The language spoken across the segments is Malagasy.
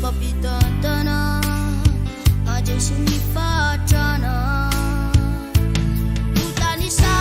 papitantana majeshi nifatana utanisa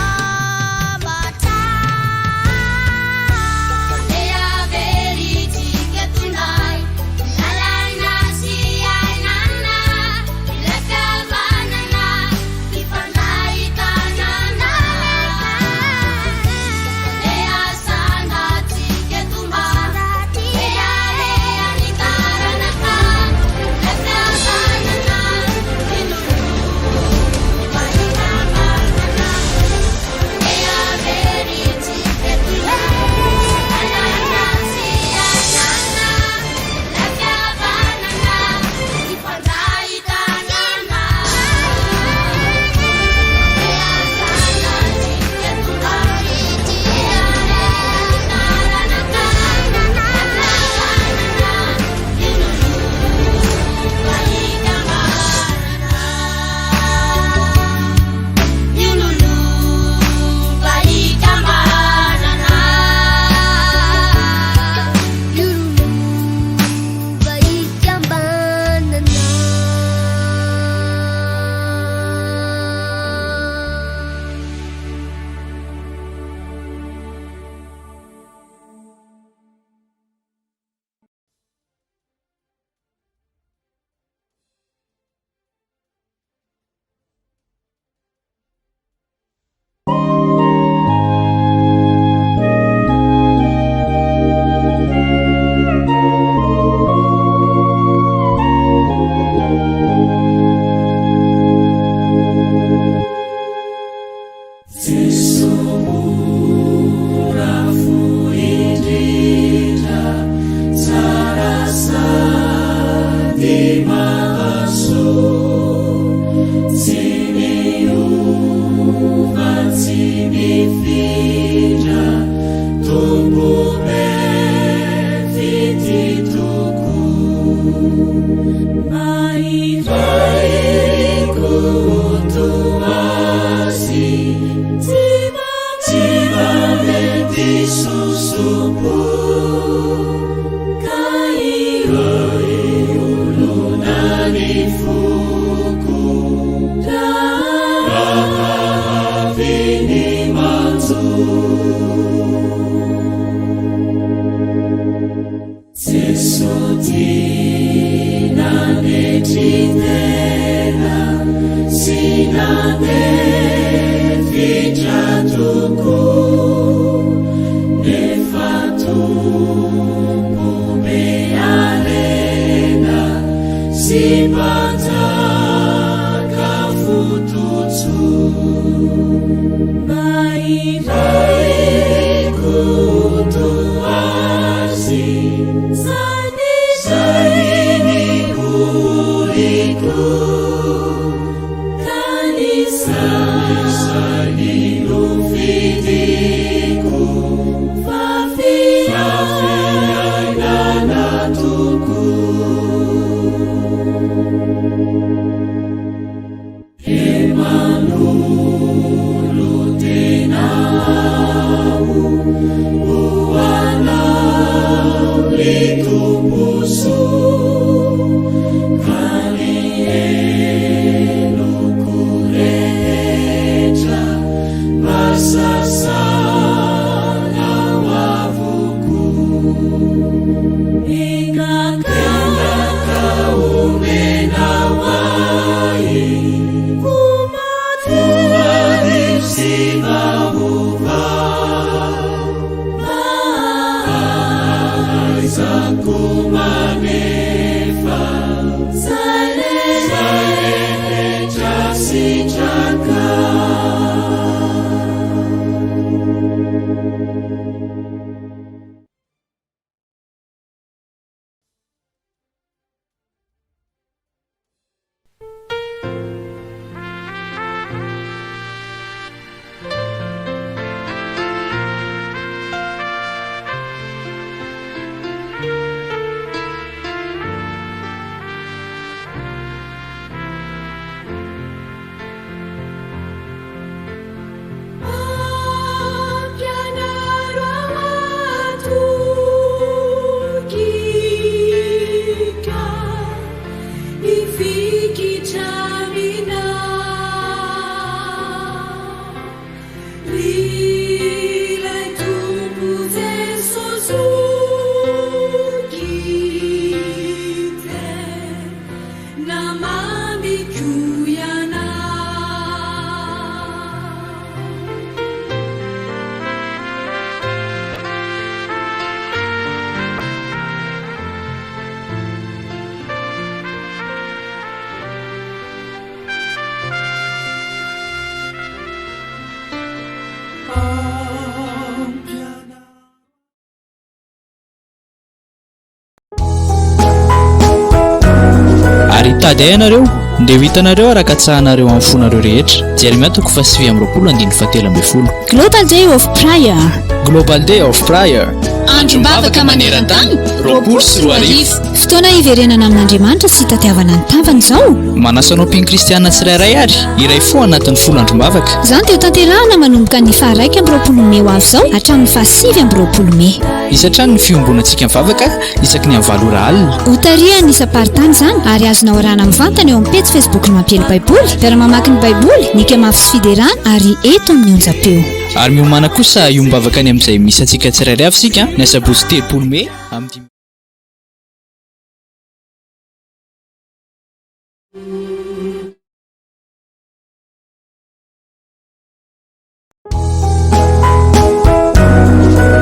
Emmanuel, Mitady ianareo dia ho hitanareo araka-tsahanareo amin'ny fonareo rehetra. Jeremia 9:7 Global Day of Prayer. Global Day of Prayer. Androm-bavaka maneran-tany 20 Fotoana iverenana amin'Andriamanitra sy tatiavana ny tavany izao. Manasanao mpino kristiana tsirairay ary iray fo anatin'ny folo androm-bavaka. Izany dia ho tanterahana manomboka ny 1 Mey ho avy izao hatramin'ny 5 Mey. Isatrany ny fiombonantsika mivavaka isaky ny amin'ny 7 alina. Ho tarihany isa-paritany izany ary azonao arahana mivantana eo amin'ny pejy Facebook ny Mampiely Baiboly, miara mamaky ny Baiboly, nika mafy sy fiderana ary eto amin'ny onjam-peo. Ary miomana kosa iombavaka ny amin'izay misy antsika tsirairay avy sika ny asabotsy 30 Mey amin'ny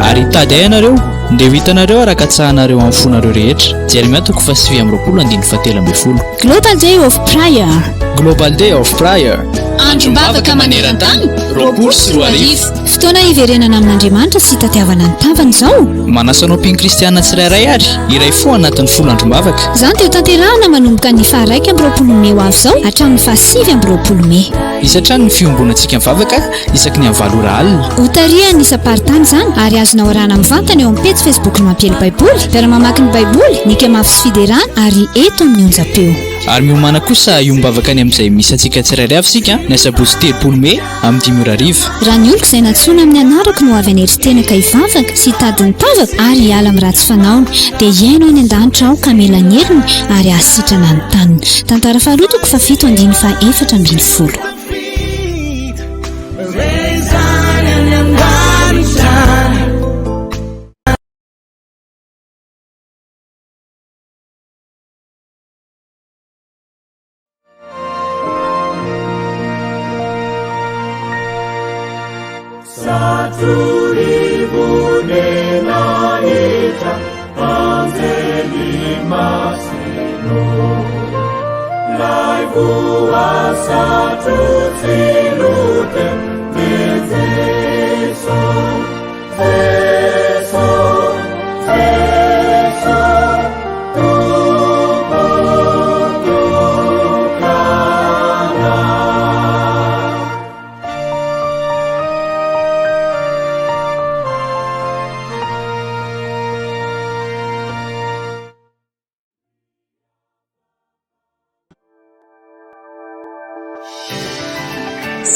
ary hitady ianareo dia ho hitanareo araka-tsahanareo amin'ny fonareo rehetra. Jeremia 9:7 Global Day of Prayer. Global Day of Prayer. Androm-bavaka maneran-tany 20 Fotoana iverenana amin'Andriamanitra sy tatiavana ny tavany izao. Manasanao mpino kristiana tsirairay ary iray fo anatin'ny folo androm-bavaka. Izany dia ho tanterahana manomboka ny 1 Mey ho avy izao hatramin'ny 5 Mey. Isatrany ny fiombonantsika mivavaka isaky ny amin'ny 7 alina. Ho tarihany isa-paritany izany ary azonao arahana mivantana eo amin'ny pejy Facebook ny Mampiely Baiboly, miara mamaky ny Baiboly, nika mafy sy fiderana ary eto amin'ny onjam-peo. Ary miomana kosa iombavaka ny amin'izay misy antsika tsirairay avy sika ny asabotsy 30 Mey amin'ny 5:00. Raha ny oloko izay natsoina amin'ny anarako no avy aneritena ka hivavaka sy hitady ny tavaka ary hiala amin'ny ratsy fanaony dia iainao any an-danitra aho ka mila ny heriny ary ahasitrana ny taniny. Tantara faharotoko 7:4.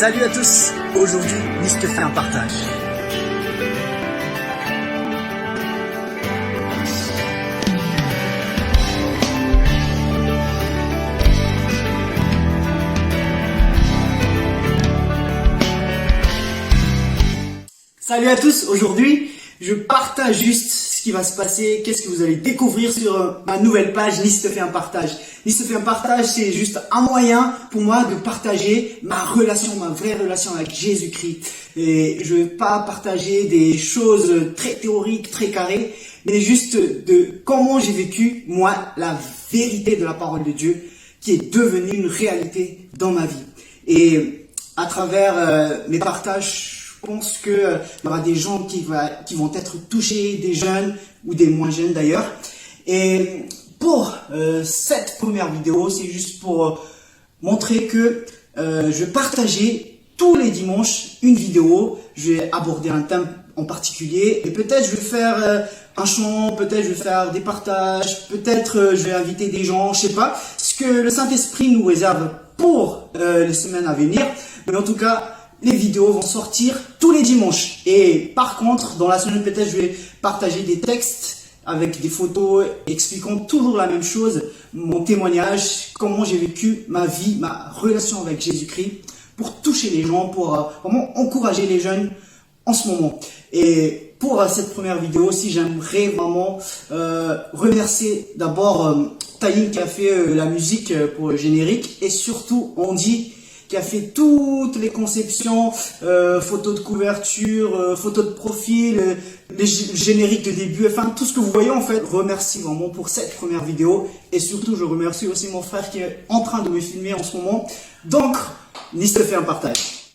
Salut à tous, aujourd'hui Nice te fait un partage. Salut à tous, aujourd'hui je partage juste ce qui va se passer, qu'est-ce que vous allez découvrir sur ma nouvelle page Nice te fait un partage. Nice te fait un partage, c'est juste un moyen pour moi de partager ma relation, ma vraie relation avec Jésus-Christ. Et je vais pas partager des choses très théoriques, très carrées, mais juste de comment j'ai vécu, moi, la vérité de la parole de Dieu qui est devenue une réalité dans ma vie. Et à travers mes partages, je pense que il y aura des gens qui vont être touchés, des jeunes ou des moins jeunes d'ailleurs. Et pour cette première vidéo, c'est juste pour montrer que je partageais tous les dimanches une vidéo. Je vais aborder un thème en particulier et peut-être je vais faire un chant, peut-être je vais faire des partages, peut-être je vais inviter des gens, je sais pas ce que le Saint-Esprit nous réserve pour les semaines à venir. Mais en tout cas, les vidéos vont sortir tous les dimanches. Et par contre, dans la semaine, peut-être je vais partager des textes avec des photos expliquant toujours la même chose, mon témoignage, comment j'ai vécu ma vie, ma relation avec Jésus-Christ, pour toucher les gens, pour vraiment encourager les jeunes en ce moment. Et pour cette première vidéo aussi, j'aimerais vraiment remercier d'abord Taïm qui a fait la musique pour le générique, et surtout Andy qui a fait toutes les conceptions, photos de couverture, photos de profil, les génériques de début, enfin tout ce que vous voyez en fait. Remercie vraiment pour cette première vidéo, et surtout je remercie aussi mon frère qui est en train de me filmer en ce moment. Donc, Nice te fait un partage.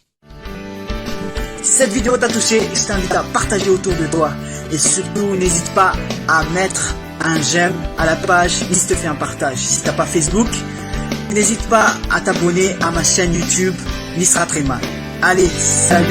Si cette vidéo t'a touché, je t'invite à partager autour de toi, et surtout n'hésite pas à mettre un j'aime à la page Nice te fait un partage. Si t'as pas Facebook, N'hésite pas à t'abonner à ma chaîne YouTube Nisra Tréma. Allez, salut.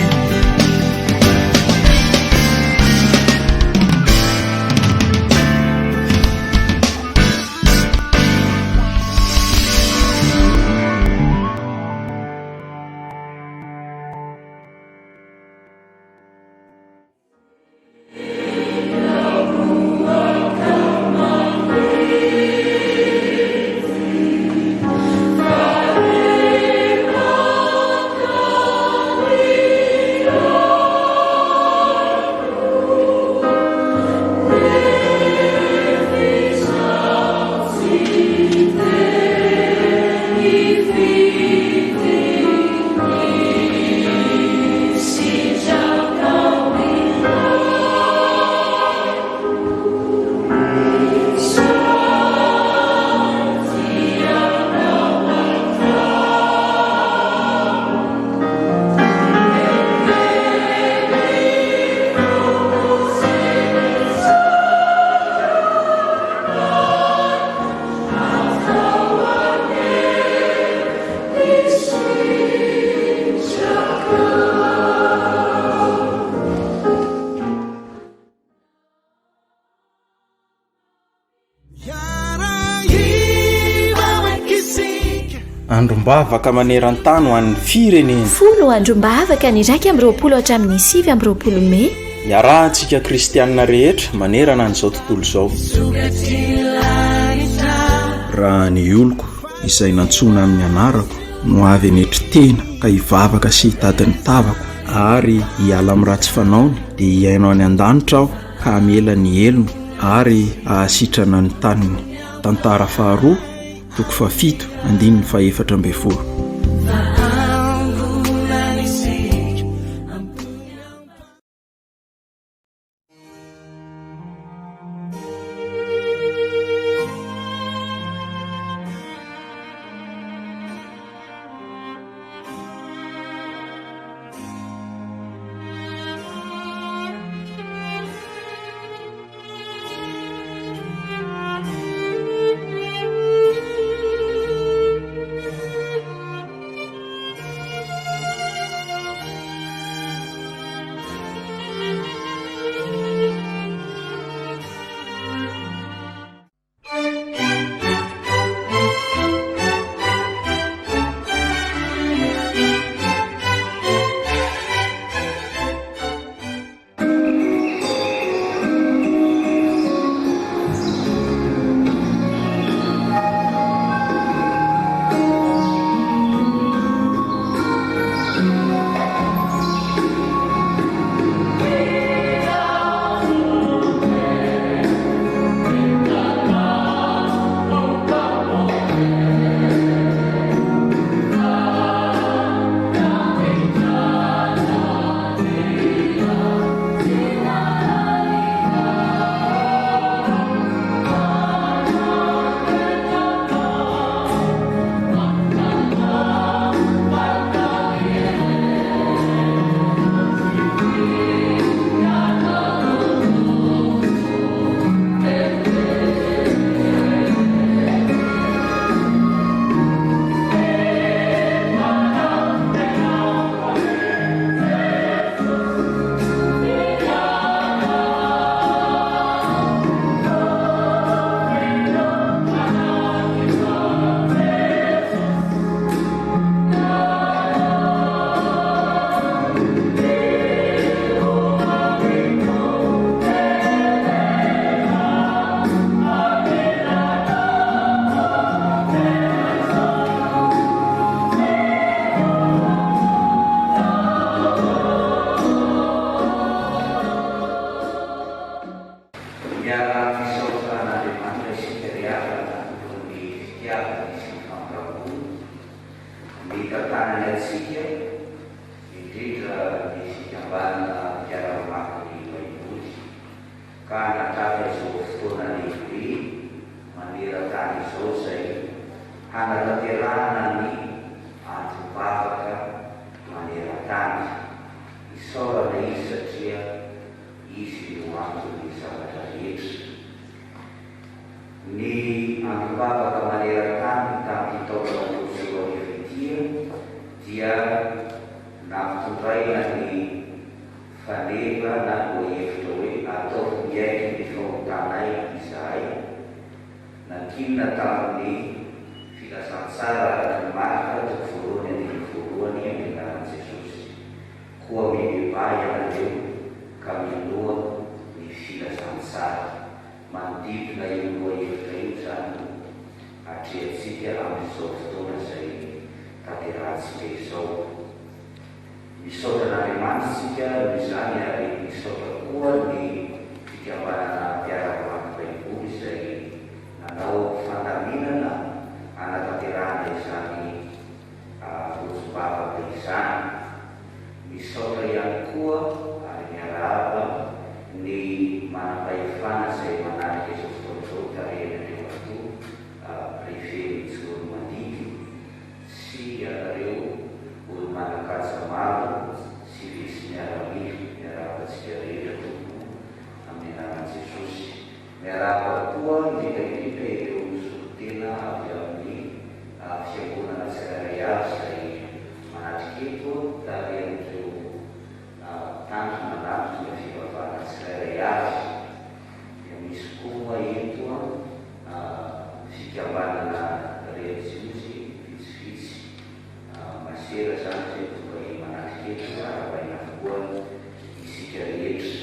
Androm-bavaka maneran-tany ho an'ny firenena. Folo androm-bavaka ny raiky amby roapolo hatramin'ny 7 amby roapolo Mey. Iarahantsika kristianina rehetra manerana an'izao tontolo izao. Raha ny oloko izay nantsoina amin'ny anarako no avy anetry tena ka hivavaka sy hitady ny tavako ary hiala amin'ny ratsy fanaony dia hiaino any an-danitra aho ka hamela ny elony ary hahasitrana ny taniny. Tantara faharoa toko fafito andininy fahaefatra amby folo. Ni ang baba ka manera tan ta ito tamin'ny filasan-tsara ny marika ty voalohany andiny voalohany amin'ny anaran'i Jesosy. Koa mibebay ianareo ka miloha ny filasan-tsara. Manodidina io lohahevitra io zany atrehantsika amin'izao fotoana izay tanterahantsika izao. Misaotra n'Andriamanitra tsika noho izany, ary misaotra koa ny fikambanana mpiara-mianatra baiboly izay nanao fandaminana anatanterahana izany lozim-bavaka izany. Misaotra ihany koa ary miarahaba ny manam-pahefana izay manarika izao fotoana izao tarehanareo ato préfet Mijoro Mandidy sy ianareo olo manan-kaja maro sy vice miaramila miarabantsika rehetra tompo amin'ny anaran'i Jesosy. Miaraba koa indrindraindrindra ireo solotena avy amin'ny fiangonana tsirairay avy izay manatrika eto tarehan'ireo tanjo manatitra ny fivavahana tsirairay avy. Dia misy koa eto fikambanana religiosy vitsivitsy masera zany zay tonga manatrika eto arabaina avokoa isika rehetra.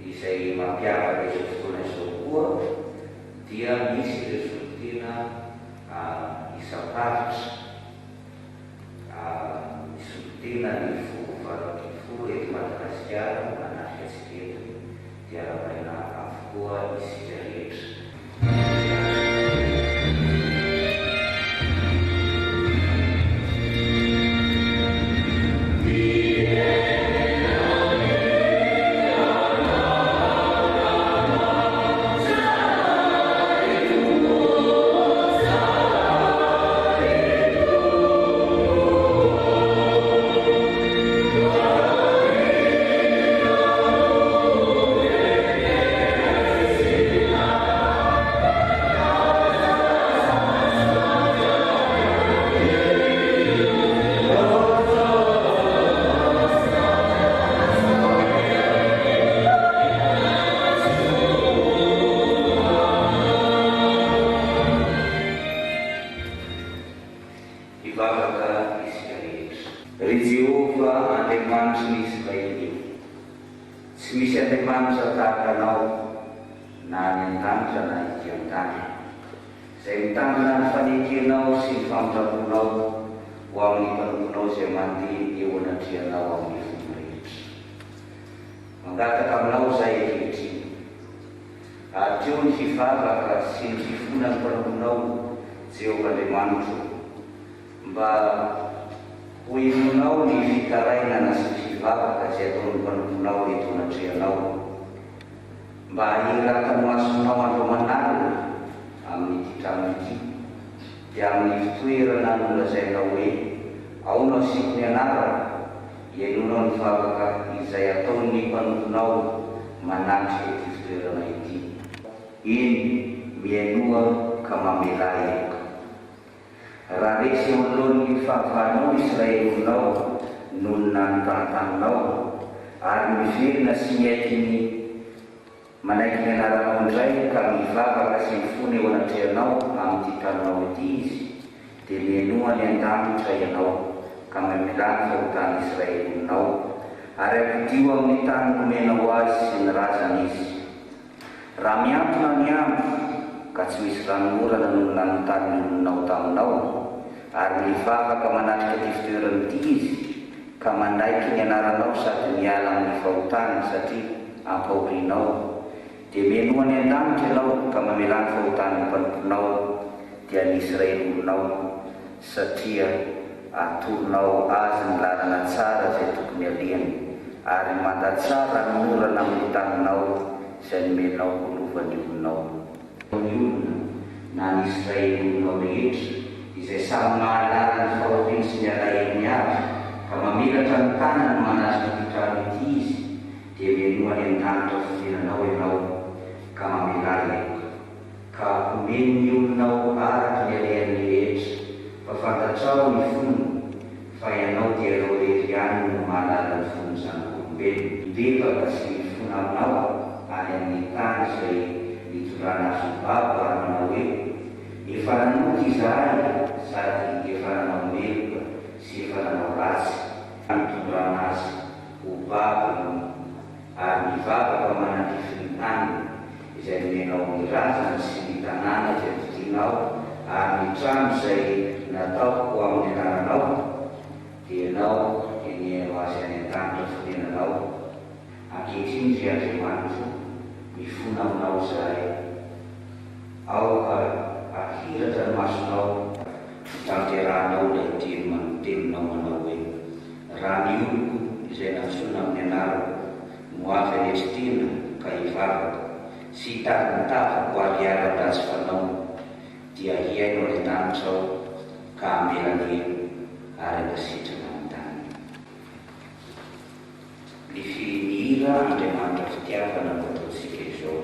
Izay mampiavaka izao fotoana izao koa dia misy ireo solotena isam-paritra. Solotena ny folo eto Madagasikara manatrika atsika eto dia arabaina avokoa isika rehetra. Tsy misy Andriamanitra tahaka anao na any an-danitra na ity an-tany, izay mitandrina ny fanekenao sy ny famindraponao ho amin'ny mpanomponao izay mandeha eo anatrehanao amin'ny fomba rehetra. Mangataka aminao izay ankehitriny, ateo ny fivavaka sy ny fifona ny mpanomponao Jehovah-Andriamanitra, mba ho imonao ny fitarainana sy ny fivavaka izay ataon'ny mpanomponao eto anatrehanao, mba hiraka ny masonao andro manarina amin'ity trano ity, dia amin'ny fitoerana nolazainao hoe aonao siko ny anarana ianonao ny vavaka izay ataon'ny mpanomponao manatitra ity fitoerana ity. Iny miainoa ka mamela eroka. Raha resy eo alohan'ny fahavahanao Israelinao nonona ny tantaninao, ary miverina sy miaikiny manaiky ny anaranao indray ka mivavaka sy mifony eo anatrehanao amin'ity taninao ity izy, dia miainoa ny an-danitra ianao ka mamelany fahotany Israelinao, ary ampidio amin'ny tany nomenao azy sy ny razana izy. Raha miantona ny andro ka tsy misy ranomorana nonona ny tany nononao taminao, ary mivavaka manatrika ty fitoeran'ity izy ka manaiky ny anaranao sady miala amin'ny fahotany satria ampahorianao, dia miainoa ny an-danitra ianao ka mamelany fahotany mpanomponao dia ny Israelinao, satria atoronao azy ny lalana tsara izay tokony alehany, ary mandatsara ny orana amin'ny taninao izay nomenao ho lovan'ny olonao. Ny olona na ny Israelinao rehetra izay samy mahalala ny fahoteny sy ny alaheny avy ka mamelatra ny tanany manasina ty trano ity izy, dia miainoa ny an-danitra fitenanao ianao ka mamelay eroka, ka omeny ny olonao araka ny alehan'ny rehetra, fa fantatrao ny fony fa ianao dia ireo rehetra ihany no mahalala ny fony zanak'olombelona. Ndevaka sy mifona aminao any amin'ny tany izay nitorana azo baba ary manao hoe efa nanoky izahay sady efa nanao meloka sy efa nanao ratsy antondrana azy ho vavaka ary ny vavaka manandrify ny taniny izay menao ny razana sy ny tanàna izay vidianao ary ny trano izay nataoko amin'ny anananao dia ianao enieno azy any an-tanitra fonenanao ankehitriny zay Andriamanitra mifona aminao izahay aoka ahiratra ny masonao tanterahanao ilay teny manoteninao manao hoe raha ny oloko izay natsoina amin'ny anarako no avy anetritena ka hivavaka sy hitady ny tavako ary ara-dratsy fanao dia hiaino ilay tanitrao ka amelany elo ary akasitrana amin'ny tany. Ny mihira Andriamanitra fitiavana no ataontsika izao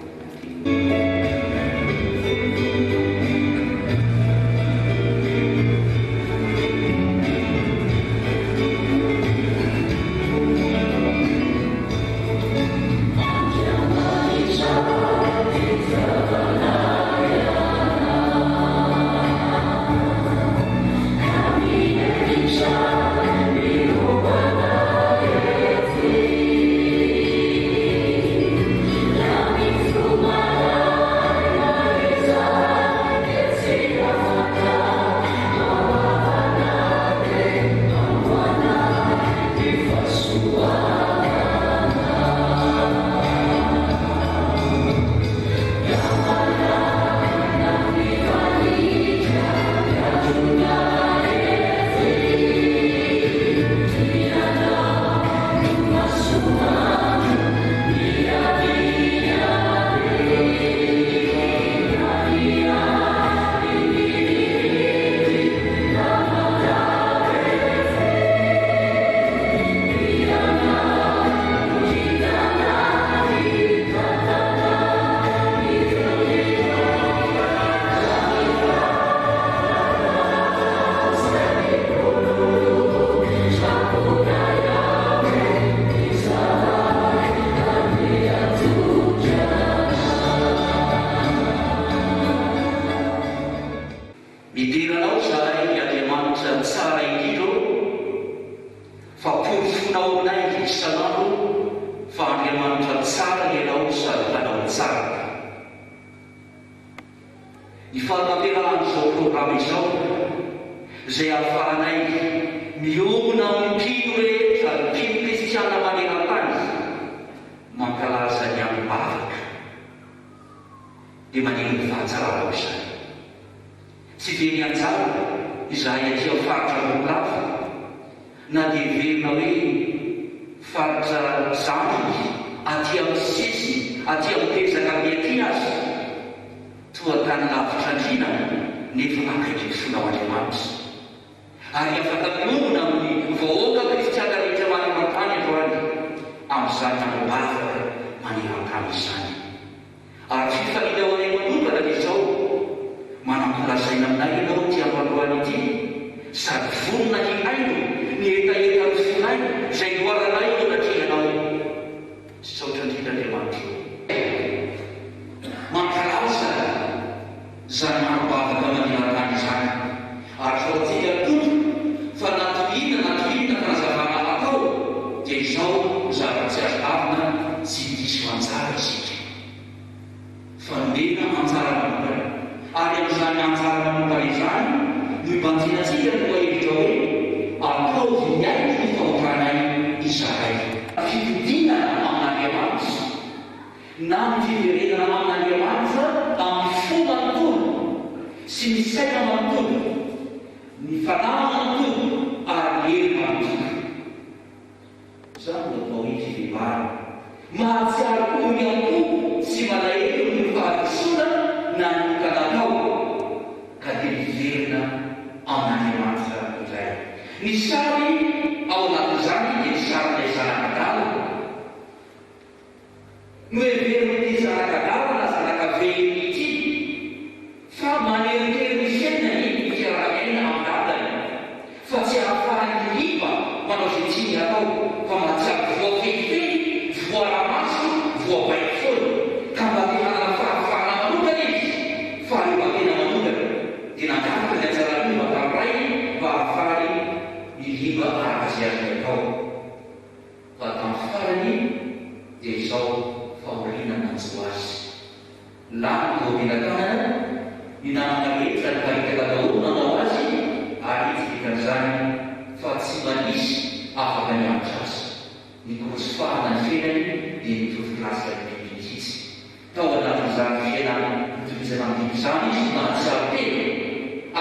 izany izy nahatsara tena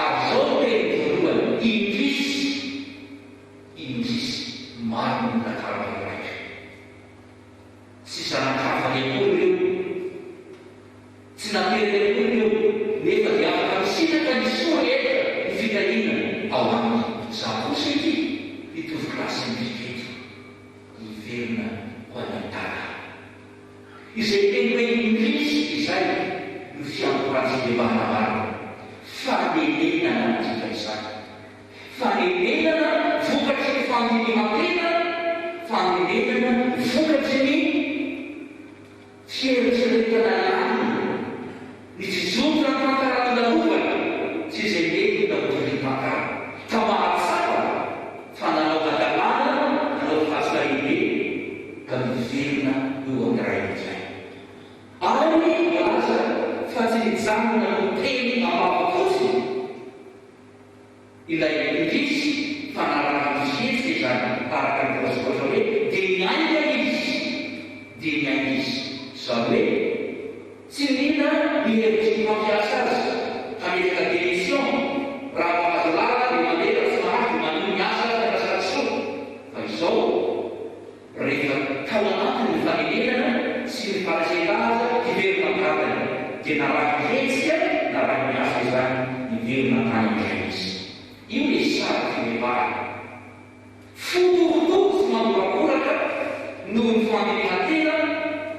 ary zao teny voalohany indrisy maro ny tantararaika tsy zanakafany akory ireo tsy nateriny akory ireo nefa dia afaka misitaka ny soa eta ny fitahina ao aminy za kosa ity mitovy klasy ny fiketo iverina ho anatara izay teny hoe indrisy izay no fiantoratsy bevanamaro fanenenana tika izany fanenenana vokatry ny fandinimatena fanenenana vokatry ny fieritreretana lany ny jijotona tantarandarovana tsy izay mety naotony tantara ka mahatsara fa nanao kadalana nanao fahasaribe ka miverina eo amiray izay ary aza fa tsy nijanona no teny amava fotsiny ilay indrisy fanarahany fihetsika izany araka ny korasokotra hoe dia miainga izy zany hoe tsy mila mihevitry ny mampiasa azy hametraka démission raha mahazo lala dia mandeha tsy mahazo manino miasa asasoa fa izao rehefa tao anatiny ny fanenenana sy ny fanasenaza hiverina katany dia naraha mihetsika naraha miasa izany hiverina tany izay izy io le sara fimevahana fotorotoro sy mamorakoraka noho ny fanenenatena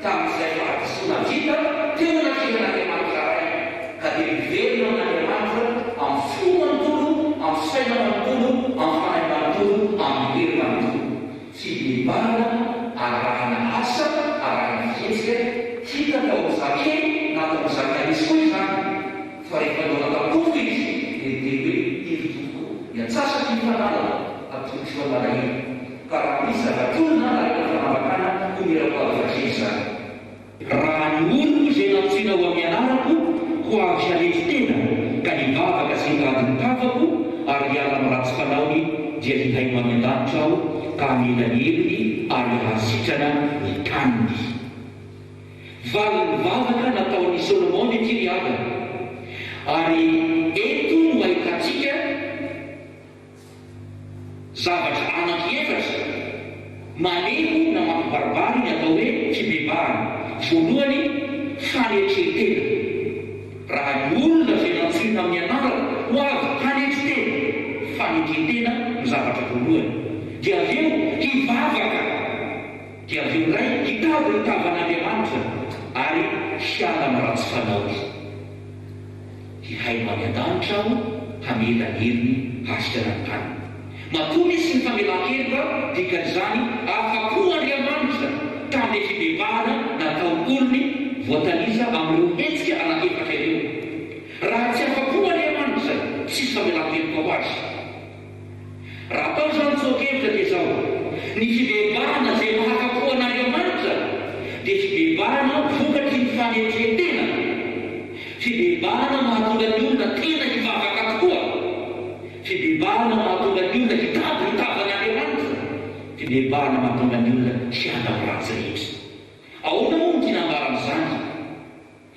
tamin'izay fahadisoana vita teo nakiran'Andriamanitra ray ka dia miverina amin'Andriamanitra amin'ny fo manontolo amin'ny saina manontolo amin'ny fanahy manontolo amin'ny verina manontolo fibebana arahana asa arahana fihetsika hitaka ao zake natao zaka izy koa izany fa rehefa nao natapoko izy dia hoe ilitoko miatsasaka ny fanalana atoko sy famalahelo ka raha misy zavatolona araka fanavakana ho mirakoavake izany raha ny olona izay natsoina ho amin'ny anarako ho avy alety tena ka nivavaka sy ngadiny tavako ary hiala amin'ny ratsy fanaony dia hitaino amin'ny an-danitra aho ka mila ny heriny ary rahasitrana ny taniny valy mivavaka nataon'ny Solomony ty riavana ary eto no ahitatsika zavatra anaky efatra maneho na mampibaribary ny atao hoe fibebahana voalohany fanetretena raha ny olona zay natsoina amin'ny anarako ho avy hanetretena fanetretena ny zavatra voalohany dia aveo hivavaka dia aveo ray hitady ny tavan'Andriamanitra ary hiala maratsy fanaony hihaino any an-danitra aho hamela ny heriny hasitrana ny tany matony sy ny famelan-keloka dikan'izany afa-po Andriamanitra tamin'ilay fibebahana nataon'olony voataniza amin'ireo hetsika anakefatra ireo raha tsy afa-po Andriamanitra tsisy famelan-keloka ho azy raha atao zany tsokevitra dia zao ny fibebahana zay mahaka-po an'Andriamanitra dia fibebahana vokatry ny fanetretena fibebahana mahatonga ny olona tena hivavaka tokoa fibebahana mahatonga ny olona hitady ny tavan'Andriamanitra fibebahana mahatonga ny olona hiala amin'ny ratsy rehetra ahoana moa ny tinambaran'izany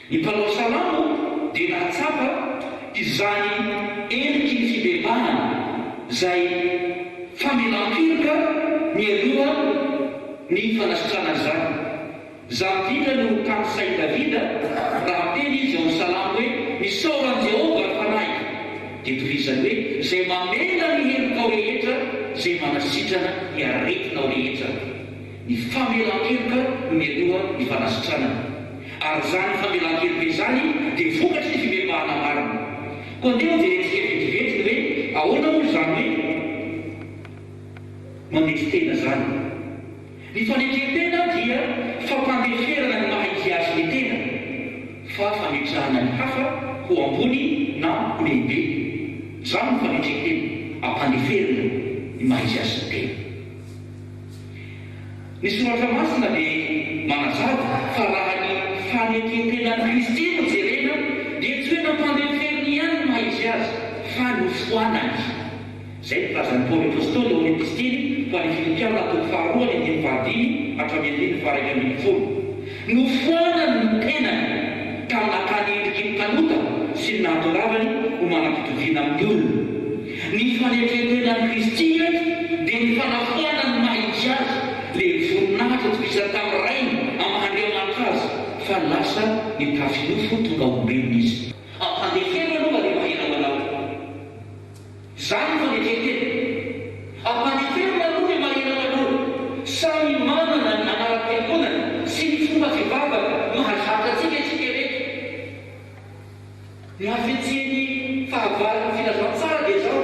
ny mpanao salamo dia nahatsapa izany endriky ny fibebahana zay famelan-keloka mialoha ny fanasitrana zany zavindra no tamsay Davida raha teny izy ao salamo hoe misaoran Jehovah ny fanahy dia tohizany hoe zay mamela ny helokao rehetra zay manasitrana ny aretinao rehetra ny famelan-keloka no mialoha ny fanasitrana ary zany famelan-keloka izany dia vokatry ny fibebahana marina koa ndeha dia vetivety hoe ahoana moa zany hoe manetretena zany ny fanetretena dia fampandeferana ny mahaizy azy ny tena fa fametrahana ny hafa ho ambony na ho lehibe zany ny fanetretena ampandeferana ny mahaizy azy ny tena ny soratra masina dia manazava fa raha ny fanetretena Kristy no jerena dia tsy hoe nampandeferiny ihany ny mahaizy azy fa nofoanany zay pilazan'ny Paoly apôstôly ao amin'ny epistily fa ny Filipiana toko faharoa ny andiny fahadimy hatramin'ny andiny faha 1 ambin'ny folo nofoanany ny tenany ka nakany endriky ny kanota sy ny natoravany ho manam-pitoviana amin'ny olona. Ny fanetretenan'ny Kristia dia ny fanafoana ny mahitsy azy le voninahitra toisa tamin'ny rainy amin'Andriamanitra azy fa lasa ny tafinofo tonga ombelona izy. Ampandefena aloha dia mahena manao. Izany fanetretena. Ampandefena aloha dia mahena manao. Samy manana ny anaram-piangonana sy ny fomba fivavaka mahazatra antsika tsika rehetra. Ny hafetseny fahavarany filazantsara dia zao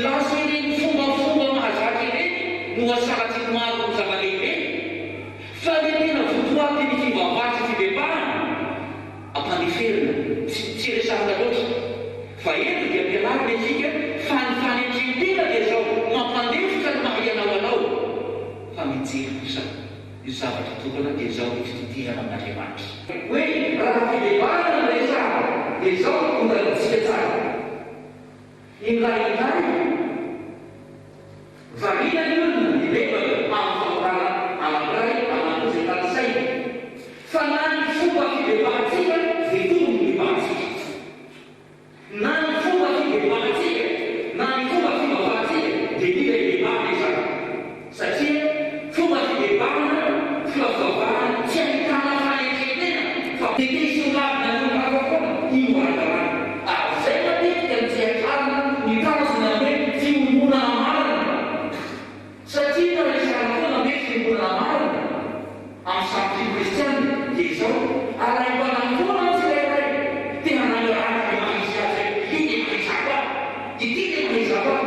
lasa ireny fombafomba mahazatra ireny no asaratsika maro ny zava-lehibe fa le tena votoaty ny fivavatsy fibebahana ampandeferina tsy resahana loatra fa eto dia ampianarina isika fa ny fanetretena dia zao mampandefoka ny mahayanao anao fa mijery kosa io zavatra tokana dia zao ny fititihana amin'Andriamanitra hoe raha fibebahana ny resahana dia zao ny tongantsika tsara indraindray varina ny olona ny bebaka amin'ny famorana anankiray anan'izay talisaina fa na ny fomba fibebahantsika dia tokony bebahantsika na ny fomba fibebahantsika na ny fomba fibabahantsika dia mila ibebahana izany satria fomba fibebahana fivavahana tsy ahitana fanetretena fa tetesonavina ny olona io arakarana ary zay matetika ny tsy hatarana ny tanjona hoe fiombonana marina satria na resahana foana hoe fiombonana marina amin'ny samyfio kristiana dia zao araim-panany foana ny tsirairay tena nanarana ny mahisy azy ity dia mahizako ahy ity dia mahizako ahy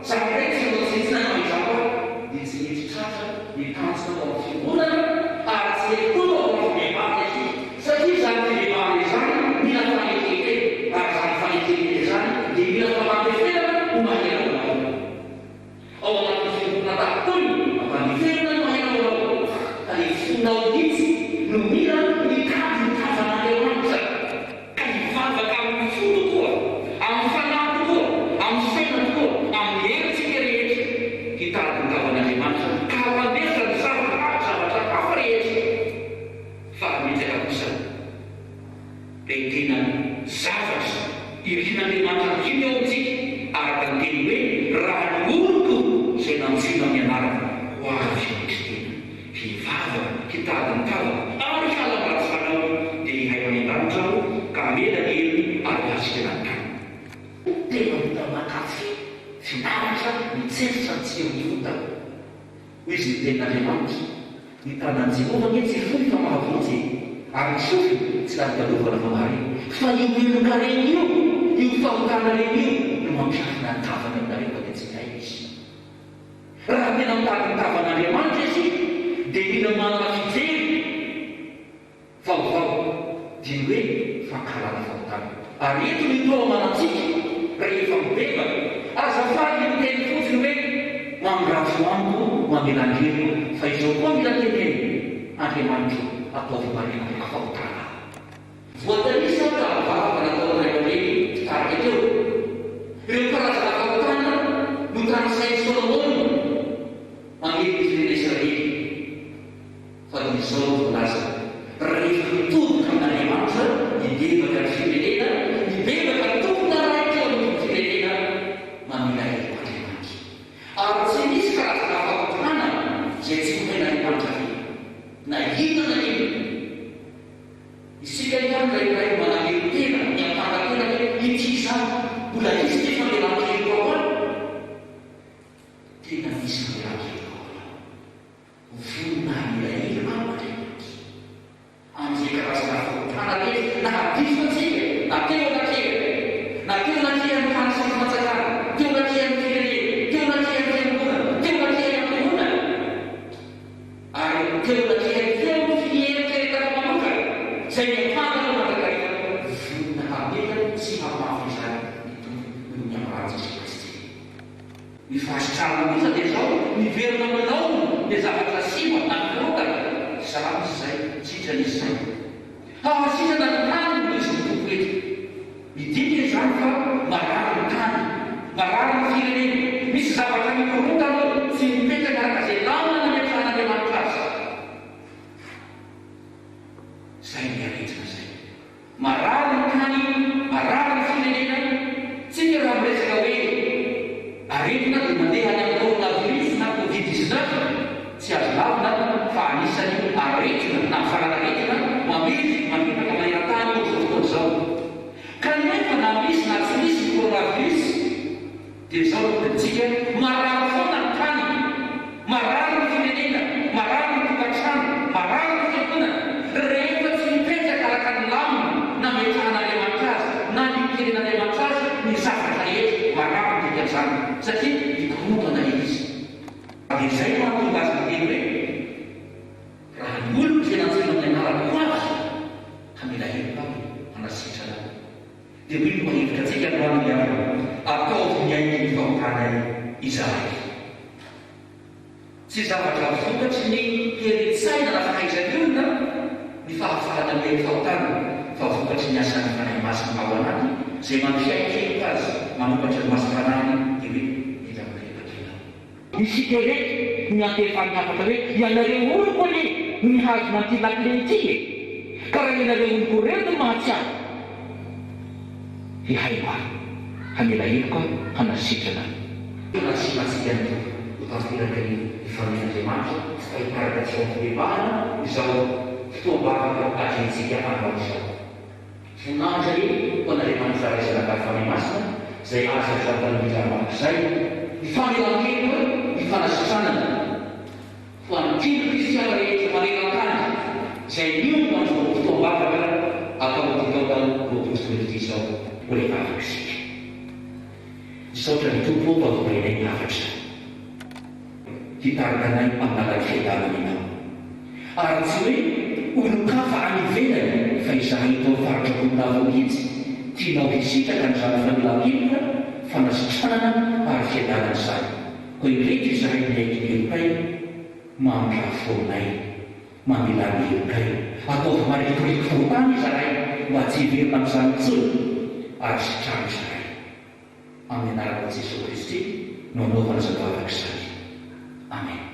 sakiray tsy notsitsina ny mahizako ahy dia tsy mety tratra ny tanjona ao amin'ny fiombonana ary tsy etoa ao amin'ny fibebahana izy satria zany fibebahana izany mila fanetretena ary zany fanetretena izany dia mila famandefena ho maheranao ao anaty fiombonana daholo ampandefena no maheranao ka le fonao mihitsy no mila mikady nitavan'Andriamanitra ka hivavaka amin'ny fo tokoa amin'ny fanahy tokoa amin'ny saina tokoa amin'ny herintsika rehetra hitady ny tavan'Andriamanitra ka hampandefa ny zavatra hafa rehetra fa mitsaka kosa le tena zavatra irian'Andriamanitra mihiny ao amintsika araka ny teny hoe raha ny oloko izay nantsina amin'ny anarana ho avy kristena hivavaka hitady ny tavana ary halamratsy fanao dia hihay amin'ny-danitra aho ka mela ny heliny ary asika nantany tena hita makafy finaratra mitseritra ny tsy eo ny fotao hoy izy ny tenin'Andriamanitra ny tanan'i Jehovah tsy fohy fa mahavonjy ary ny sofy tsy lavikalovana fa mare fa io meloka reny io fahotana reny io no mampiafina ny tavana aminareo dia tsy hay izy raha tena mitady ny tavan'Andriamanitra izy dia mila manana fijery vaovao dia hoe fankalana fahotana ary eto ny tao manantsika rehefa mibebaka azafady ny teny fotsiny hoe mamindratro amiko mamelangeriko fa izao koa mila teneny Andriamanitra ataovy marenaka fahotana voatanisa tahavavaka nataonareo hoe tarika teo ireo karazana fahotana no tanysainy Solomona mamely izy Israely fa izao volaza rehefa mitoboka amin'Andriamanitra mibebaka ny firenena mibebaka ny tompona raika eo amin'ny firenena mamela heko Andriamanitra ary tsy misy karazana fahotana zay tsy homen'Andriamanitra na inona na inona isika ihany rairay manamelo tena ny ampandantena hoe ity izany mbola izy ty famelan-keloko ao any tena misy famelan-keloko ao any vonina mila heloko ao Andriamanitra amin'izay karazana fahotana rehetra na habiso antsika na teo anatrehana na teo anatrehany tany sy ny fahatsakana teo anatrehany firenena teo anatrehany fiangonana teo anatrehany am-piangonana ary teo anatrehany feo fieritreretana manokana zay mifantana manakariva vonina hamela sy hamafy izany ny amaratsy Jesy Kristy ny fahasitrarana mihitsy dia zao miverina manao dia zavatra simba na mirotana zany izay sitrany izay hahasitrana ny tany no izy ny tompo eto midika izany fa marary ny tany marary ny firenena misy zavatra mikorotana sy mipetraka araka zay lamina metrahan'Andriamanitra azy zay miaretina zay marary ny tany marary aretina dia mandeha any amin'ny coronavirus na covid-19 tsy azo lavina fa anisany aretina na faranaretina mamely mamitaka maneran-tany ao zao fotoana zao ka nefa na misy na tsy misy coronavirus dia zao tokatsika marary foana ny tany, marary ny firenena, marary ny tokantrano, marary ny fiangonana rehefa tsy mipetraka araka ny lamina na metrahan'Andriamanitra azy na nikeren'Andriamanitra azy ny zavatra rehetra marary ny tokantrano satria mikorotana izy. Dia izay mahatonga azy miteny hoe raha ny olona izay nantsena amin'ny anarako azy hamela heloka aby hanasitrana dia milo mahevitra antsika no amin'ny avy ataovy miainy ny fahotana izahay. Tsy zavatra vokatry ny heretsaina na fahaizan'ny olona ny fahafarana amin'ny fahotana fa vokatry ny asan'ny fanahy masina ao anaty izay mampiaikeloka azy mamokatra ny masom-panahy dia hoe mila mirehetakela. Isika reky ny antefan'ny hafatra hoe ianareo oloko le ny hazona anty lakile ity e ka raha ianareo oloko reo no mahatsiaro ihaino ahy hamela heloka hanasitrana nasimatsika ny tanteraka ny ifamin'Andriamanitra fa hitaraka tsy ao am-pibebahana izao fotoam-bavaka atretsika anao vonandra e ho an'Andriamanitra raisana kafany masina izay asa zatanamila makizay ifanelan-kelo ifanasitranana ho an'nytilo kristiana rehetra maneran-tany izay niono andro fotoam-bavaka atao dikaotany roapostolety izao ho rehefa afaka isika. Misaotra ny tompo mpavorinay ny hafatra hitarikanay amin'alaky fiadanana inao ary tsy hoe olo-kafa any ivelany fa izahay tao faritra kominavokitsy tianao hisitraka ny zana familam-keloka fanasitranana ary fiadanana izany koa ireky izahay miaiky helokay mamirafonay mamilany helokay ataovy marikoriky fotany izahay mba tsy hiverina amin'izany tsony ary sitrano izahay amin'ny anarana Jesosy Kristy no anaovana zavavaka izany. Amen.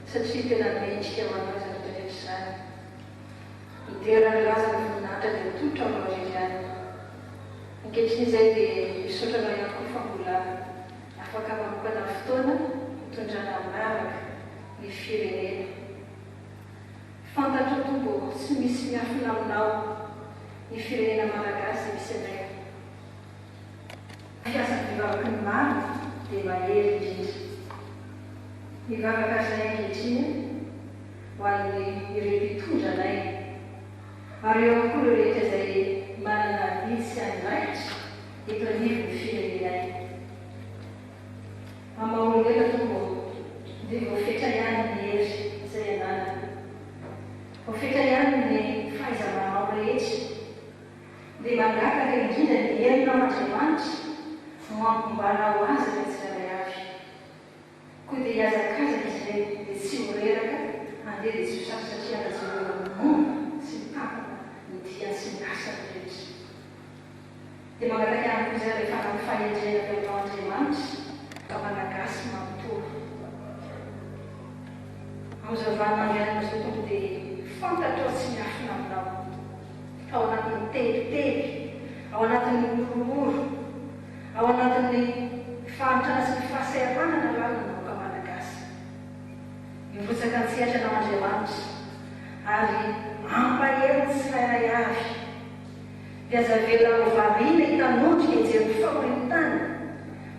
satria tena mendrika manao zany rehetra zany. Iterany razana voninahitra dia totra aminao irery any. Ankehitr'izay dia misaotranao ihany koa fa mbola afaka manokana fotoana hitondrana miaraka ny firenena. Fantatra tompo tsy misy miafina aminao ny firenena malagasy misy anay. Fiasa mivavaky ny maro dia mahery indrindra. Mivavaka izay ankehitriny ho an'ny ireo mpitondra anay ary eo koa ireo rehetra izay manana vidy sy andraikitra eto anivo ny firenenay. Amaolena tombo dia voafetra ihany ny hery izay ananana. Voafetra ihany ny fahaiza-manao rehetra dia mangataka indrindra ny herinao Andriamanitra no ampiombanao azy ny tsirairay avy. Koa dia hiazakazaka izy ireny dia tsy horeraka handeha dia tsy hosary satria andajerana momba sy ny tampana ny diany sy ny asany rehetra. Dia mangataka ihany koa izay rehefa amin'ny fahendrena avy aminao Andriamanitra ka malagasy manontolo. Amin'izao vaninandrianana izao tonga dia fantatrao tsy miafina aminao. Ao anatin'ny telitely, ao anatin'ny orooro, ao anatin'ny fahantrana sy ny fahasahiranana ranonao ka malagasy. Mivotsaka ny sehatranao Andriamanitra ary ampahery ny tsirairay avy. Dia aza velona ho variana hitanondrika hijery ny fahorin'tany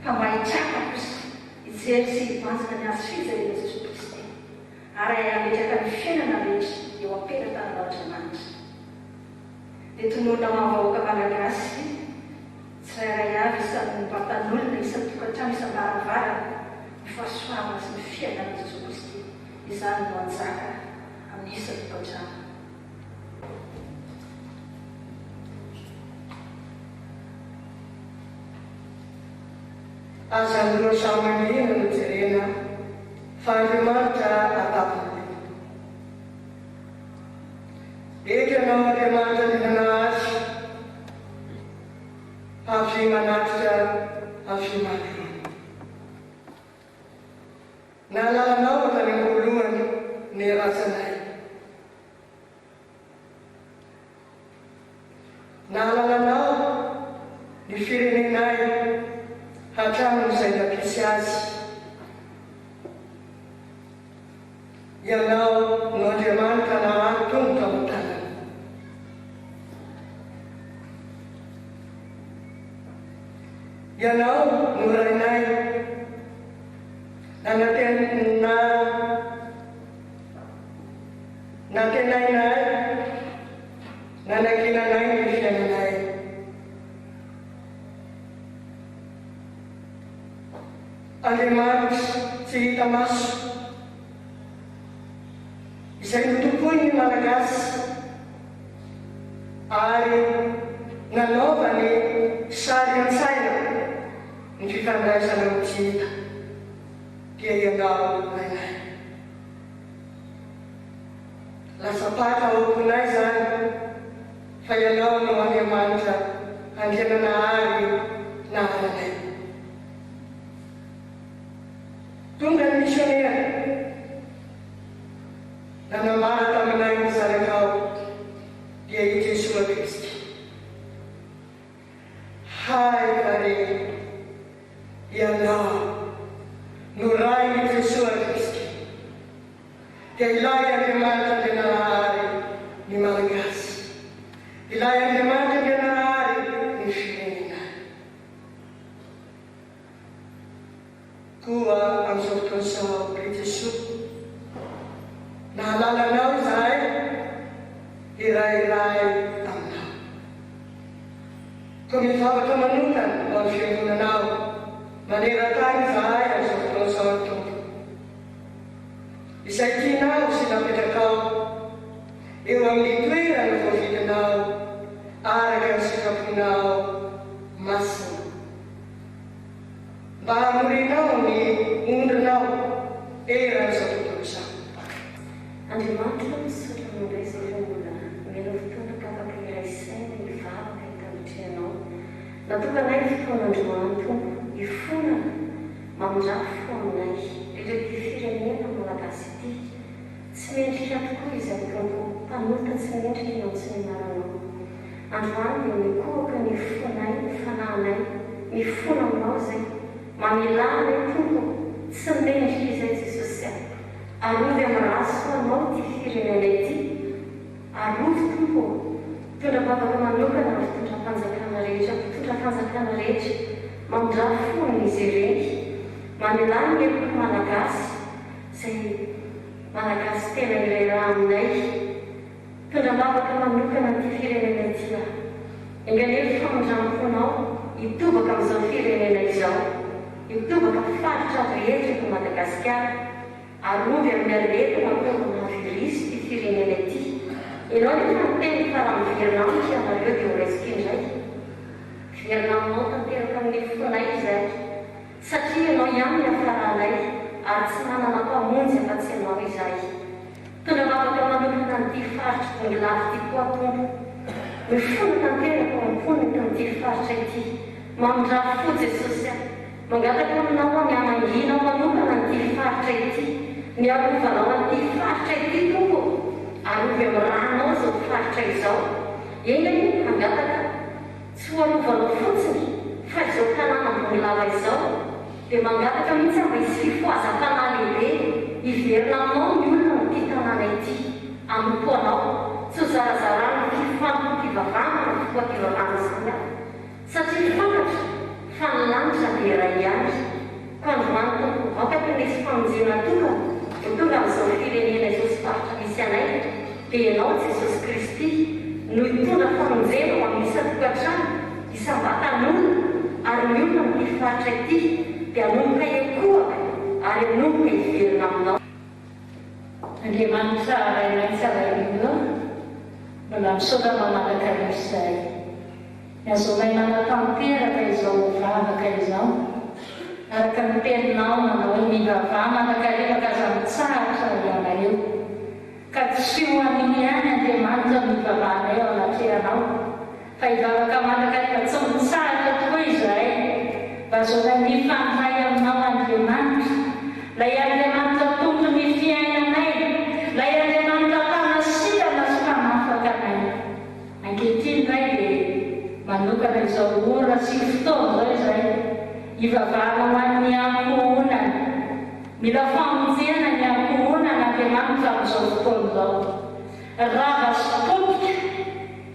fa mba hitraka kosa hijery sy hibanjina ny azo fijerena Jesosy Kristy ary hametraka ny fiainana rehetra eo am-pelantananao Andriamanitra. Dia tononao amin'ny vahoaka malagasy tsirairay avy samy ny mbatan'olona isan'ny tokantrano isan-baravarana ny fahasoavana sy ny fiainana Jesosy Kristy. Izany no anjaka amin'ny isan'ny tokantrano. Azandro samanina no jerena fa Andriamanitra atapony. Ekanao Andriamanitra ninana azy avy manatitra avy manana. Nalalanao tany am-polohany ny ratsanay. Nalalanao ny firenenay hatramin'izay nampisy azy. Ianao no Andriamanitra nahato tongotra amin'ny tanana. Ianao no rainay natenainay nanakinanay ny fiainanay. Andriamanitra tsy hita maso izay notompoy ny malagasy ary nanaova ny sary an-tsaina ny fifandraisana ho tsy hita. Dia ianao rainay. Lasapata aokonay zany fa ianao no Andriamanitra andriananahary nahananay. Tonga ny misionera nanambara taminay ny zanakao dia i Jesosy Kristy. Hay fare ianao no ray ny Jesosy Kristy. Dia ilay Andriamanitra andriananahary ny malagasy. Ilay Andriamanitra andriananahary ny firenena. Koa amin'izao fotoana izao Kristy Jesosy nahalalanao izahay irairay aminao. Koa mivavaka manokana ho amin'ny fiangonanao maneran-tany izahay amin'izao fotoana izao Tompo. Izay tianao sy napetrakao eo amin'ny toerana voavitanao araka ny sitraponao masina. Mba hamorinao ny ondrinao eran'izao tontolo izao. Andriamanitra misaotra amin'ireo izay olona mila fotoana afaka iray saina mivavaka hitanitrehanao. Natokanay fotoan'Andriamanitra hifonana mamonjafy fo aminay ireo firenena malagasy ity. Tsy mendrika tokoa izay Tompo mpanorita tsy mendrika ianao tsy nianaranao. Androany mikoaka ny fonay ny fanahinay mifona aminao izay mamilana Tompo tsy mendrika izay Jesosy. Arovy amin'ny raso anao ty firenena ity. Arovy manelany eliko malagasy zay malagasy tena iray raha aminay tondra-bavaka manokana ty firenena tia inganery famondranofonao hitobaka amin'izao firenena izao hitobaka faritra rehetra ko Madagasikara arovy amin'ny aretina tokona virisy ty firenena ity ianao nefa miteny fara amin'ny Vietnam ianareo dia ho resika indray Vietnamanao tanteraka amin'ny fonay izay satria ianao ihany ny afaranay ary tsy manana mpamonjy afa-tsy ianao izay tondra-bavaka manokana n'ity faritra bongilavy ty koa tompo mifona tanteraka mifona tam'ity faritra ity mamondrafo fo Jesosy mangataka aminao ny amanginao manokana n'ity faritra ity miarovanao an'ity faritra ity tompo arovy amin'ny ranao zao faritra izao eny mangataka tsy ho arovanao fotsiny fa izao tanàna bonilava izao dia mangataka mihitsy mba hisy fifoazam-panà lehibe hiverina aminao ny olona n'ity tanàna ity amimpoanao tsy ho zarazarano fifampivavahana na fotoam-pivavahana zany aho satria fantatra fa ny lanitra dia iray ihany ka androany tompo aoka nisy famonjena tokana ho tonga amin'izao firenena izao sy faritra misy anay dia ianao Jesosy Kristy no hitondra famonjena ho amin'ny isa-tokantrano isam-batan'olona ary ny olona n'ity faritra ity dia hanomboka ekoaka ary hanomboka hiverina aminao Andriamanitra rainay tsarainao mbola misaotra mamalaka izay azonay manatanteraka izao vavaka izao araka ny teninao manao hoe mivavah manakarehefa aza mitsaratra ianareo ka tsy ho an'iny ihany Andriamanitra mivavahanay ao anatrehanao fa hivavaka manakarehefa tsy mitsaratra tokoa izahay mba azonay mifandray aminao Andriamanitra lay Andriamanitra tompo ny fiainanay lay Andriamanitra mpanasikana sy mpanafaka anay ankehitriny ray dia manokana izao ora sy fotoana zao izay hivavahana ho an'ny ankohonana mila famonjena ny ankohonana Andriamanitra amin'izao fotoana zao rava sy potika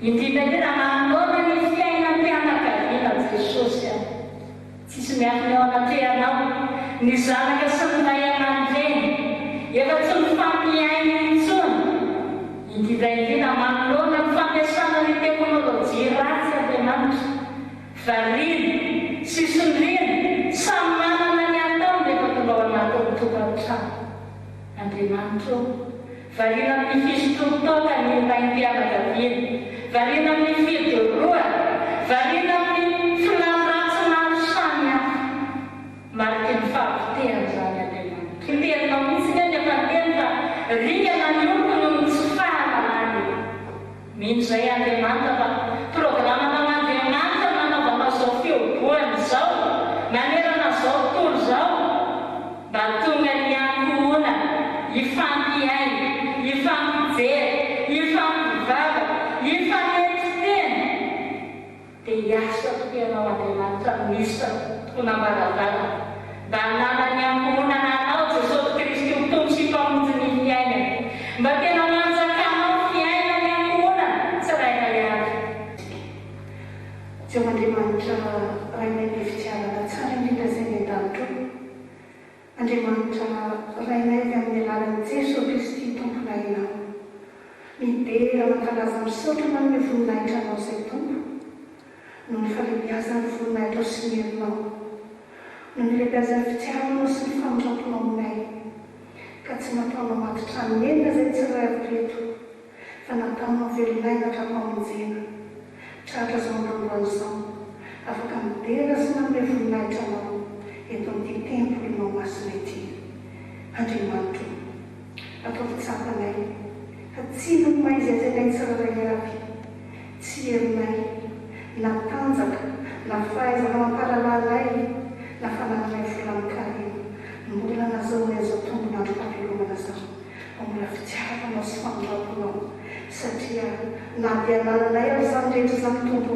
indrindra indrindra manolona ny fiainam-pianakaviana Jesosy tsisy miafiny ao anatrehanao ny zanaka sy ny ray aman-dreny efa tsy mifampiainy intsony indrindra indrindra manolona ny fampiasana ny teknôlôjia ratsy Andriamanitra variny sy sondriny samy manana ny atao nefa tonao anatin'ny tokantrano Andriamanitra varina amin'ny fisototoka ny raim-pianakaviana varina amin'ny fidoroana varina amin'ny filandratsy maro samy hafa mariky ny fahavitehana zany Andriamanitra tenao mihitsy ny nefa teny fa ringana ny oloko no tsy fahalalany mino zay Andriamanitra fa programma Andriamanitra manaovanao zao fioboany zao manerana zao tontolo zao mba tonga ny ankohona hifampiaina hifampijery hifampivavaka hifanetitena dia hiasa tokoianao Andriamanitra misy tonam-baravara mba hanana ny ankohonana anao Jesosy Kristy ho tompo sy mpamonjy ny fiainana mba tena manjakanao fiaina ny ankohonana tsy rainay Jehova Andriamanitra rainay ny fitiavana tsara indrindra izay ny an-danitra Andriamanitra rainay avy amin'ny alalan'i Jesosy Kristy tomponay ianao midera mankalaza misaotra manome voninahitra anao izay tompo no ny falebiazan'ny voninahitra sy ny herinao no ny lebiazan'ny fitiavanao sy ny famondramponao aminay ka tsy nataonao matitrano enina izay tsy ray avoreto fa nataonao velonay natra-pamonjena tratra zao androandroan'izao afaka midera sy manome voninahitra anao eto amin'ity templo inao masina ity Andriamanitra atao fitsapanay hatsino ny maizy azainay tsiraray avy tsy herinay na tanjaka na fahaizana mamparalanay na fanananay volankarena mbola nazahoanay zao tombonandro favelomana zao mbola fitiavanao sy famondramponao satria na dia anananay ary zany rehetra zany tompo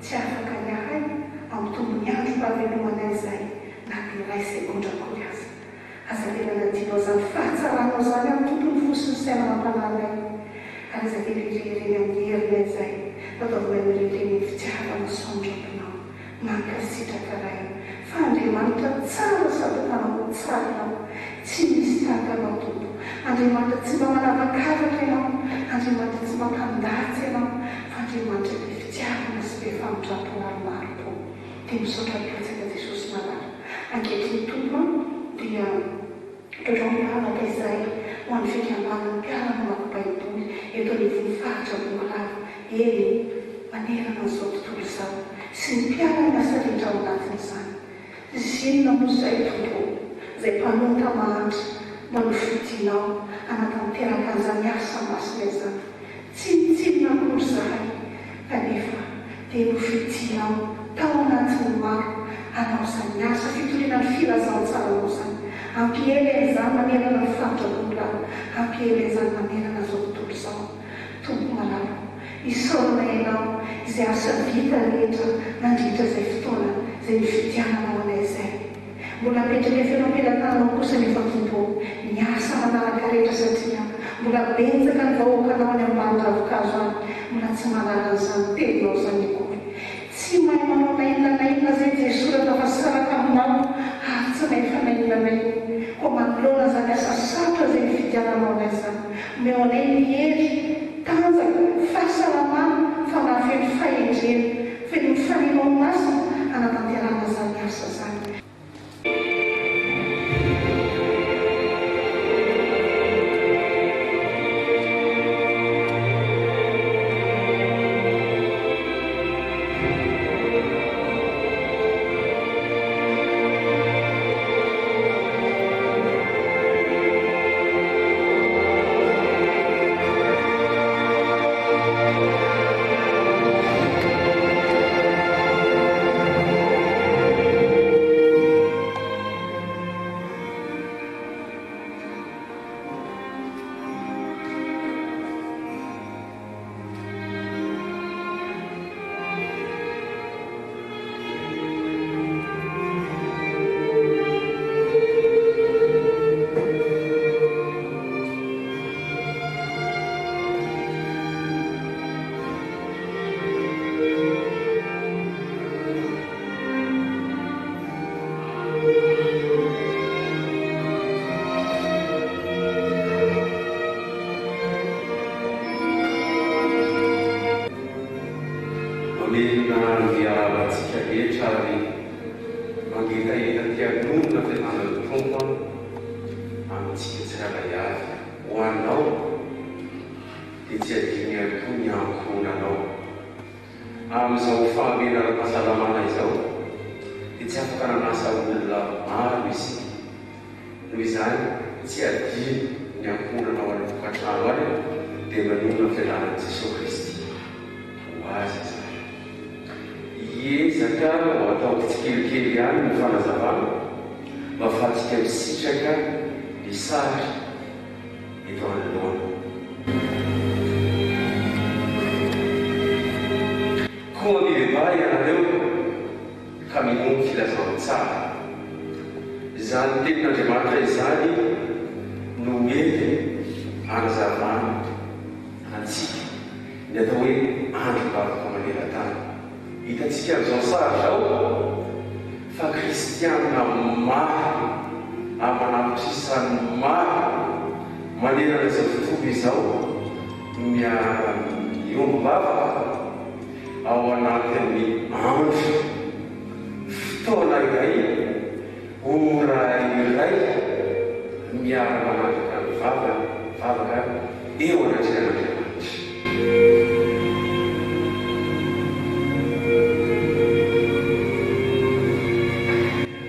tsy afaka ny ahay amin'ny tombony andro fahavelomanay zay na dia ray segondrakory aza velana tianao zany fahatsaranao zany amin'ny tompony fosiny saina mampananay ary iza velirereny amin'ny herinay zay fataovanay mirereny fitiavanao sy famondramponao mankasitraka ray fa andriamanitra tsara sady manao tsara ianao tsy misy tahaka anao tompo andriamanitra tsy mba manavakavaka ianao andriamanitra tsy mampandatsy ianao fa andriamanitra be fitiavana sy be famindrampona maromaro dia misaotra betsaka jesosy malala ankehitriny tompo dia totrao milavaka izay ho an'ny fikambanany mpiarana mampibaiboly eto ny voninfaritra bongalava eny manerana an'izao tontolo izao sy ny mpiarana asa rehetra ao anatin'izany zinona moa izay tompo izay mpanonta mahantra mba nofidinao anatin'ny teraka an'izany asa masina izany tsy mitsinona akory zahay kanefa dia nofidinao tao anatin'ny maro anao izany asa fitoriana ny filazantsara ao izany ampiely izany manerana ny faritra bongalava ampiely izany manerana izao tontolo izao tompo malala isaorana ianao izay asa vita rehetra nandritra izay fotoana izay nifidiananao anay izay mbola apetraka efanao mpilatananao kosa nefa tompo ny asa manaraka rehetra satria mbola betsaka ny vahoakanao any ambany ravikazo any mbola tsy manala an'izany telinao izany akory tsy mahay manao nainona zay jesoratra fa saraka aminao ary tsy mahay fanainonanay ko manoloana zany asa sarotra izay nifidiananao anay izany meo anay ny hery tanjaka fahasalamana fa nahafeno fahendrena feno ny faninao masina anatanterana zany asa zany amin'izao fahamena ara-pahasalamana izao dia tsy afaka nanasa olona maro izy noho izany tsy adino ny ankonanao any tokantrano any dia manomana fialanan'i Jesosy Kristy ho azy izany hiezaka ho atao tsikelikely ihany ny fanazavana mba ahafahantsika misitraka ny sary eto anoloana koa miveivay ianareo ka minomy filazantsara izany tenin'Andriamanitra izany no mety hanazavana antsika ny atao hoe androm-bavaka maneran-tany. Hitantsika amin'izao sary zao fa kristianina maro amanaposisany maro manerana izao tontolo izao miombom-bavaka ao anatin'ny andro fotoana iray ora iray miara-manapaka ny vavaka eo anatin'Andriamanitra.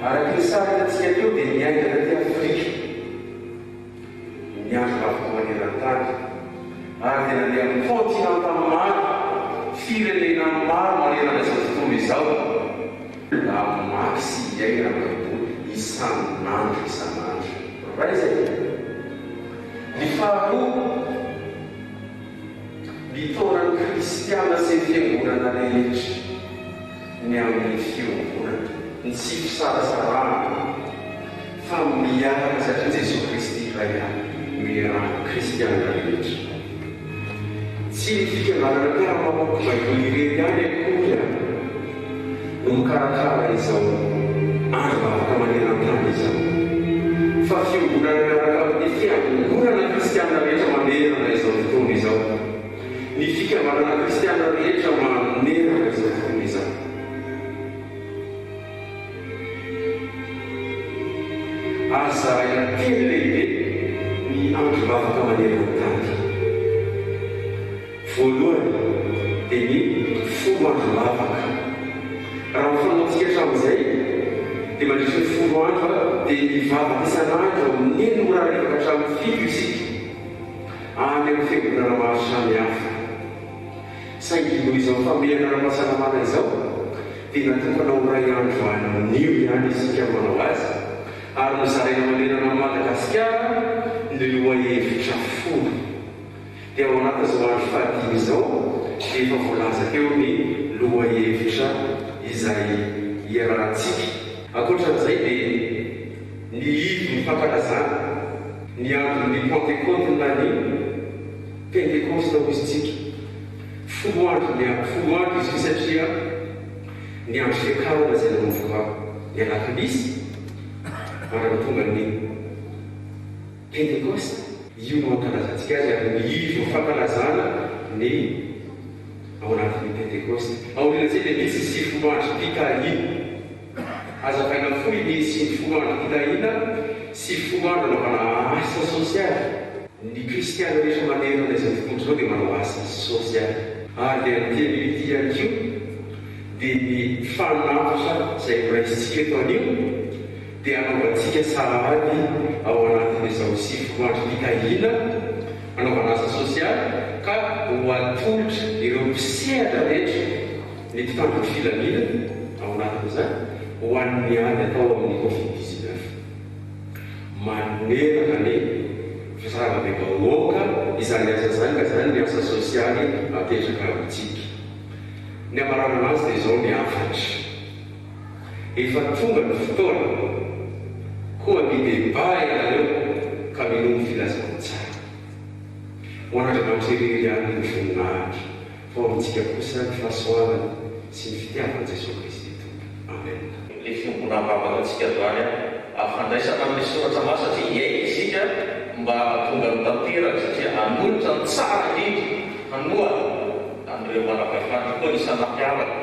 Araka ny sary hitantsika teo dia miaingana ty Afrika ny androm-bavaka maneran-tany ary dia nandeha amin'ny kontinanta maro firenena maro manerana izao tontolo izao la maksy iaina baiboly isan'andro isan'andro ray zay ny faharoa mitaonan'ny kristiana sy ny fiangonana rehetra ny amin'ny fiangonana ny tsy fisarasarana fa miaraka satria Jesosy Kristy iray ihany miaraka kristiana rehetra tsy ny fikambanana mpiara-mamoko baiboly irery ihany akory no mikarakara izao andro bavaka maneran-tany izao fa fiomborana miaraka amin'ny fiangonana kristianina rehetra manerana izao fotoana izao ny fikavanana kristianina rehetra manerana izao fotoana izao aza teny lehibe ny andro bavaka maneran-tany voalohany dia ny folo andro bavaka raha mifanaontsika hatramin'izay dia mandrisy ny folo andro dia mivavaka isan'andro neny morarefaka hatramin'ny fito isika any amin'ny fiangonana maro samihafa saingy noho izao fameana ara-pahasalamana izao dia natokanao ray andro anio ihany isika manao azy ary nozaraina manerana Madagasikara ny lohahevitra folo dia ao anatin'izao andro fahadimy izao dia efa voalaza teo ny lohahevitra izay iarahantsika ankoatran'izay dia ny ivo mifankalazana ny andron'ny pentecote na ny pentecoste ho izytsika folo andro izy satria ny andro fiakarana izay nanomboka ny alakamisy ary tonga ny pentecoste io no ankalazantsika azy ary ny ivo mifankalazana ny ao anatin'ny pentecoste aorian'izay dia misy sivifolo andro pikahina azafaina foy ny sivifolo andro pikahina sivifolo andro anaovana asa sosialy ny kristiana rehetra manerana izay fotoana izao dia manao asa sosialy ary dia nyteny ity ihany kio dia ny fanafitra izay miraisitsika eto anio dia anaovantsika sahady ao anatin'izao sivifolo andro pikahina anaovana asa sosialy ka ho atolotra ireo mpisehatra rehetra ny mpitandro filamina ao anatin'izany ho an'ny any atao amin'ny covid-19 manerana ny fisarava-be-bahoaka izany asa zany ka zany ny asa sosialy apetraka amintsika ny amarana anazy dia izao ny afatra efa tonga ny fotoana koa mideba ianareo ka minomy filazantsara ho an'Andriamanitra irery ihany ny voninahitra fa amintsika kosa ny fahasoavana sy ny fitiavana Jesosy Kristy tompo amen. Le fiombona bavaka antsika doany afandraisana amin'ny soratra masina satria iaika isika mba tonga ny tanteraka satria hanolotra ny tsara indrindra hanoa an'ireo manam-pahafanty koa ny sanampiavaka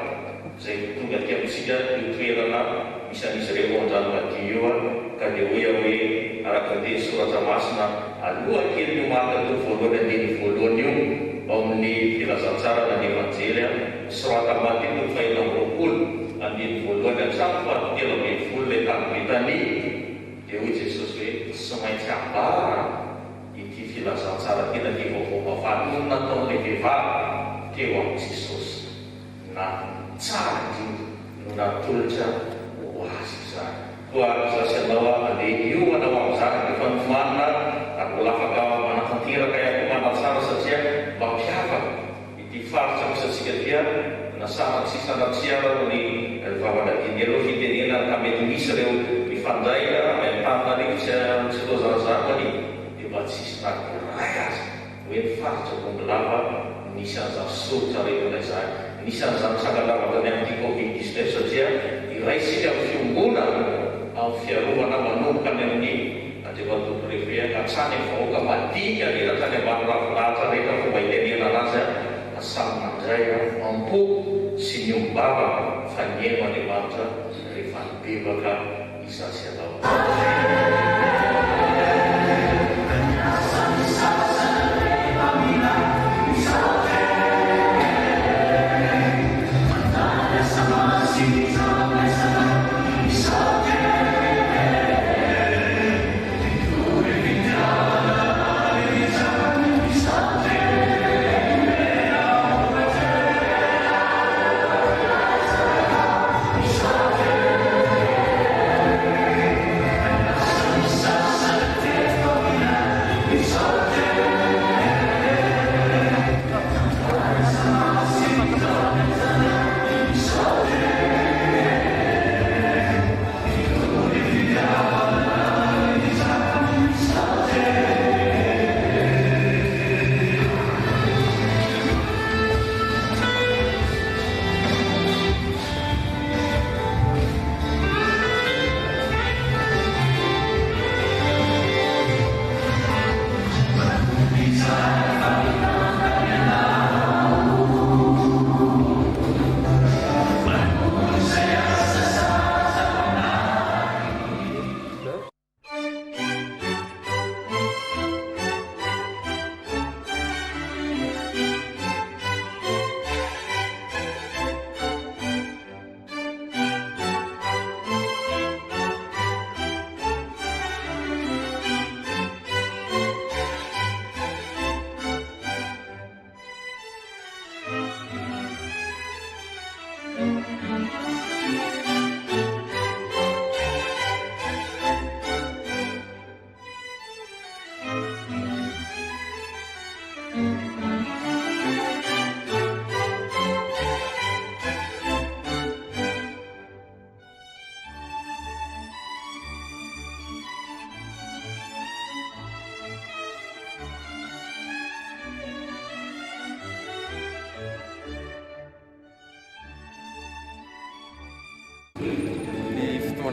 izay tonga ty amintsika io toerana misy an'izy ireo andrano madio io ka dia hoe araka ny teny soratra masina aloha kely io maka teo voalohany andiny voalohany io ao amin'ny filazantsara na ny evanjely sorata Mateo toko fahina amby roapolo andiny voalohany hatramy fahatelo ambin'ny folo ilay tany Betania dia hoy Jesosy hoe tsy maintsy ambara ity filazantsara tena ty vaovao mahafaly nataon'ilay vehivavy teo amin'ny Jesosy na tsara indrindra no natolotra ho azy izany koa zasy anao andeha io anao amin'izany rehefa nomanina ary mbola afaka manatanteraka ihany koa manatsara satria mampiavaka ity faritra misatsika dia nasana tsy sanatsiara ny vavanadiny aloha fitenena ka mety misy ireo mifandray mitanina reky tsy lozanazany dia mba tsisy nakiray azy hoe ny faritra bombilava nisy an'izany soritra rehetra izany nisy an'izany sangalavaka ny amin'ity covid-19 satria iraisika amin'ny fiombona amin'ny fiarovana manomboka ny amin'ny andriamantompo rehefe hatrany vahoaka madinika rehetra hatrany ambany ravinahitra rehetra fomba itenena anazy samy mandray mampo sy miombava fa niaino Andriamanitra rehefa nibebaka izasy anao.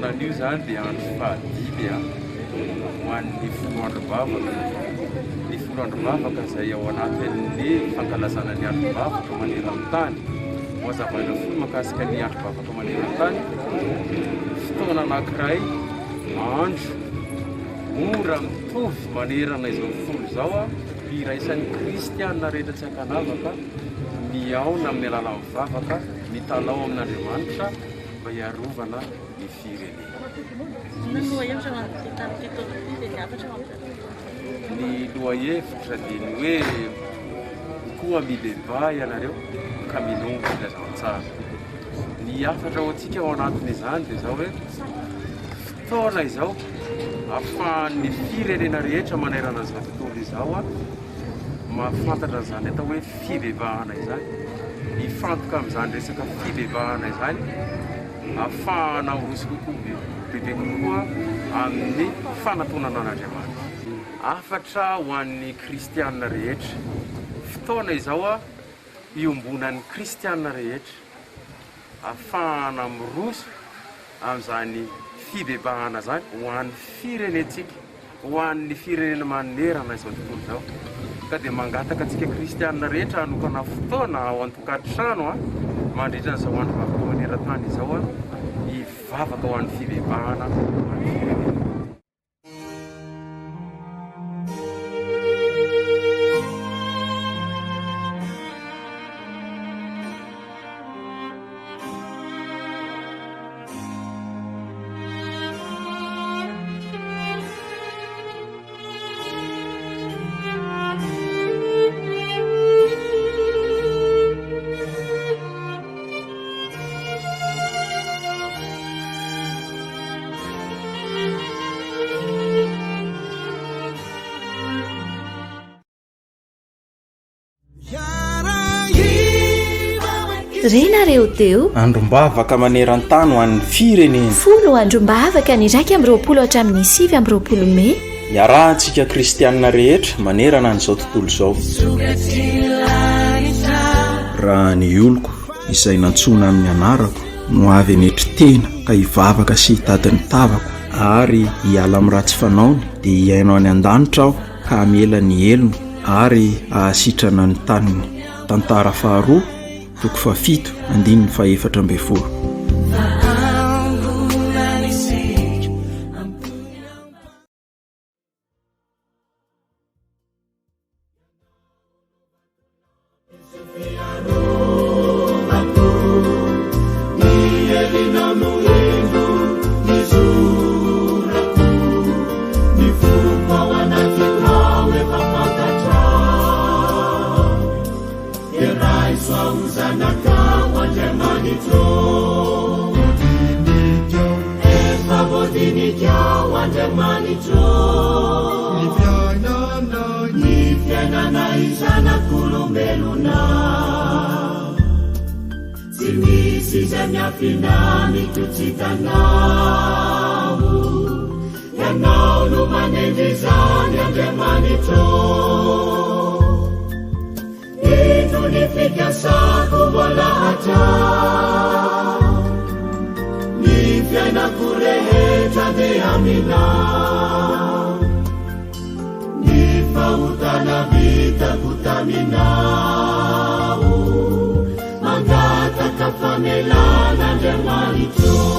an'io zany dia andro fahadimy ho an'ny folo andro bavaka. Ny folo andro bavaka izay ao anatin'ny fankalazana ny andro bavaka maneran'ny tany. Mazavaina folo mahakasika ny andro bavaka maneran'ny tany. Fotoana anankiray andro mora mitovy manerana izao folo izao iraisan'ny kristianina rehetra tsy ankanavaka miaona amin'ny alalan'ny vavaka mitalao amin'Andriamanitra mba hiarovana ny firenena. Ny lohahevitra dia ny hoe koa mideba ianareo ka minongo filazantsara. Ny afatra ao antsika ao anatin'izany dia izao hoe fotoana izao ahafahan'ny firenena rehetra manerana izao tontolo izao mahafantatra an'izany atao hoe fibebahana izany. Hifantoka amin'izany resaka fibebahana izany ahafahana miroso kokoa bebe kokoa amin'ny fanatonana an'Andriamanitra. Afatra ho an'ny kristianina rehetra. Fotoana izao iombonan'ny kristianina rehetra ahafahana miroso amin'izany fibebahana zany ho an'ny firenetsika, ho an'ny firenena manerana izao tontolo izao. Ka dia mangataka antsika kristianina rehetra hanokana fotoana ao an-tokantrano mandritra an'izao andro bavaka maneran-tany izao hivavaka ho an'ny fibebahana. renareo teo andrombavaka maneran-tany ho an'ny firenena. Folo andrombavaka ny 20 hatramin'ny 20 Mey. Iarahantsika kristianina rehetra manerana an'izao tontolo izao. Raha ny oloko izay nantsona amin'ny anarako no avy anetry tena ka hivavaka sy hitady ny tavako ary hiala amin'ny ratsy fanaony dia hiaino any an-danitra aho ka hamela ny elony ary ahasitrana ny taniny. Tantara faharoa toko fafito andininy fahaefatra amby folo. Mangata kafanelana Germanito